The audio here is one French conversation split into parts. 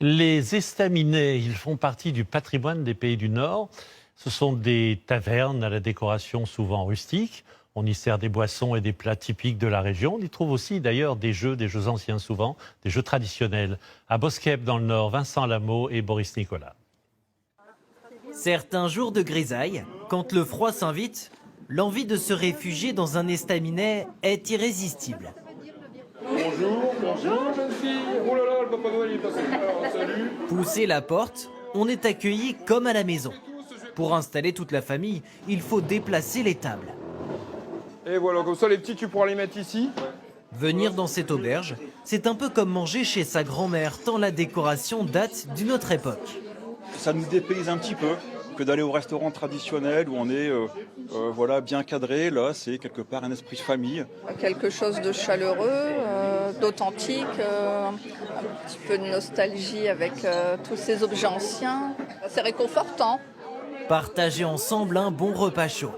Les estaminets, ils font partie du patrimoine des pays du Nord. Ce sont des tavernes à la décoration souvent rustique. On y sert des boissons et des plats typiques de la région. On y trouve aussi d'ailleurs des jeux anciens souvent, des jeux traditionnels. À Boskep dans le Nord, Vincent Lameau et Boris Nicolas. Certains jours de grisaille, quand le froid s'invite, l'envie de se réfugier dans un estaminet est irrésistible. Bonjour, bonjour jeune fille. Oh là là, le Papa Noël il est passé. Alors, salut. Pousser la porte, on est accueilli comme à la maison. Pour installer toute la famille, il faut déplacer les tables. Et voilà, comme ça les petits tu pourras les mettre ici. Venir dans cette auberge, c'est un peu comme manger chez sa grand-mère, tant la décoration date d'une autre époque. Ça nous dépayse un petit peu que d'aller au restaurant traditionnel où on est voilà, bien cadré. Là, c'est quelque part un esprit de famille. Quelque chose de chaleureux, d'authentique, un petit peu de nostalgie avec tous ces objets anciens. C'est réconfortant. Partager ensemble un bon repas chaud.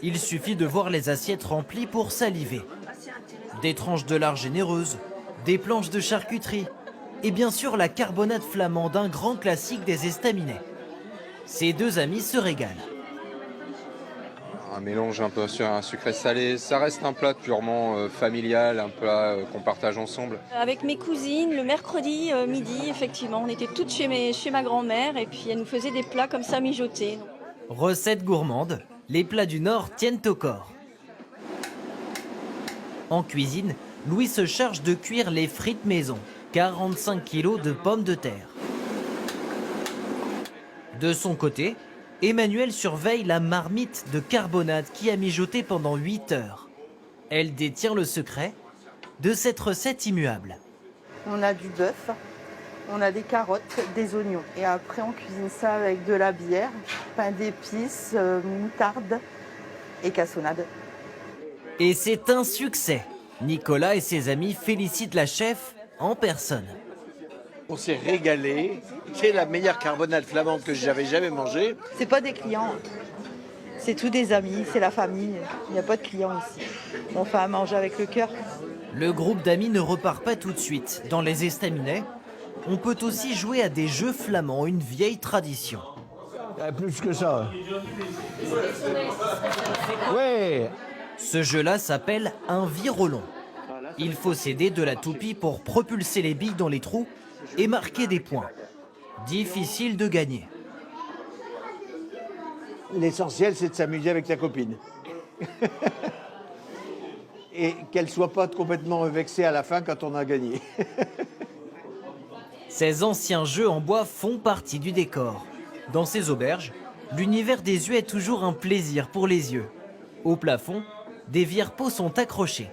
Il suffit de voir les assiettes remplies pour saliver. Des tranches de lard généreuses, des planches de charcuterie et bien sûr la carbonade flamande, un grand classique des estaminets. Ces deux amis se régalent. Un mélange un peu un sucré-salé, ça reste un plat purement familial, un plat qu'on partage ensemble. Avec mes cousines, le mercredi midi, effectivement, on était toutes chez ma grand-mère et puis elle nous faisait des plats comme ça mijotés. Recette gourmande, les plats du Nord tiennent au corps. En cuisine, Louis se charge de cuire les frites maison, 45 kilos de pommes de terre. De son côté, Emmanuel surveille la marmite de carbonade qui a mijoté pendant 8 heures. Elle détient le secret de cette recette immuable. On a du bœuf, on a des carottes, des oignons. Et après, on cuisine ça avec de la bière, pain d'épices, moutarde et cassonade. Et c'est un succès. Nicolas et ses amis félicitent la chef en personne. On s'est régalé. C'est la meilleure carbonade flamande que j'avais jamais mangée. C'est pas des clients, c'est tous des amis, c'est la famille. Il n'y a pas de clients ici. On fait à manger avec le cœur. Le groupe d'amis ne repart pas tout de suite. Dans les estaminets, on peut aussi jouer à des jeux flamands, une vieille tradition. Plus que ça. Ouais. Ce jeu-là s'appelle un virolon. Il faut s'aider de la toupie pour propulser les billes dans les trous et marquer des points. Difficile de gagner. L'essentiel, c'est de s'amuser avec ta copine. Et qu'elle soit pas complètement vexée à la fin quand on a gagné. Ces anciens jeux en bois font partie du décor. Dans ces auberges, l'univers des yeux est toujours un plaisir pour les yeux. Au plafond, des vierpots sont accrochés.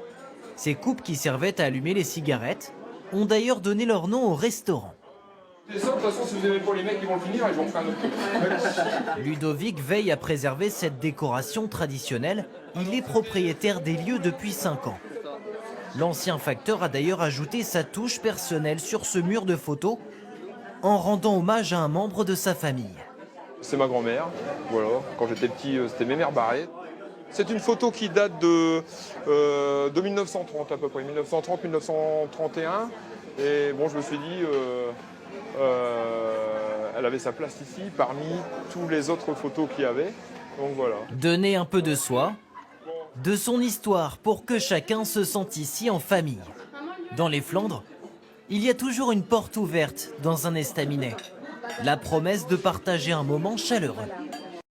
Ces coupes qui servaient à allumer les cigarettes ont d'ailleurs donné leur nom au restaurant. Et ça, de toute façon, si vous n'aimez pas les mecs, ils vont le finir et je vais en faire un autre. Ludovic veille à préserver cette décoration traditionnelle. Il est propriétaire des lieux depuis 5 ans. L'ancien facteur a d'ailleurs ajouté sa touche personnelle sur ce mur de photos en rendant hommage à un membre de sa famille. C'est ma grand-mère, voilà. Quand j'étais petit, c'était mes mères barrées. C'est une photo qui date de 1930 à peu près, 1930-1931. Et bon, je me suis dit, elle avait sa place ici parmi tous les autres photos qu'il y avait. Donc voilà. Donner un peu de soi, de son histoire pour que chacun se sente ici en famille. Dans les Flandres, il y a toujours une porte ouverte dans un estaminet. La promesse de partager un moment chaleureux.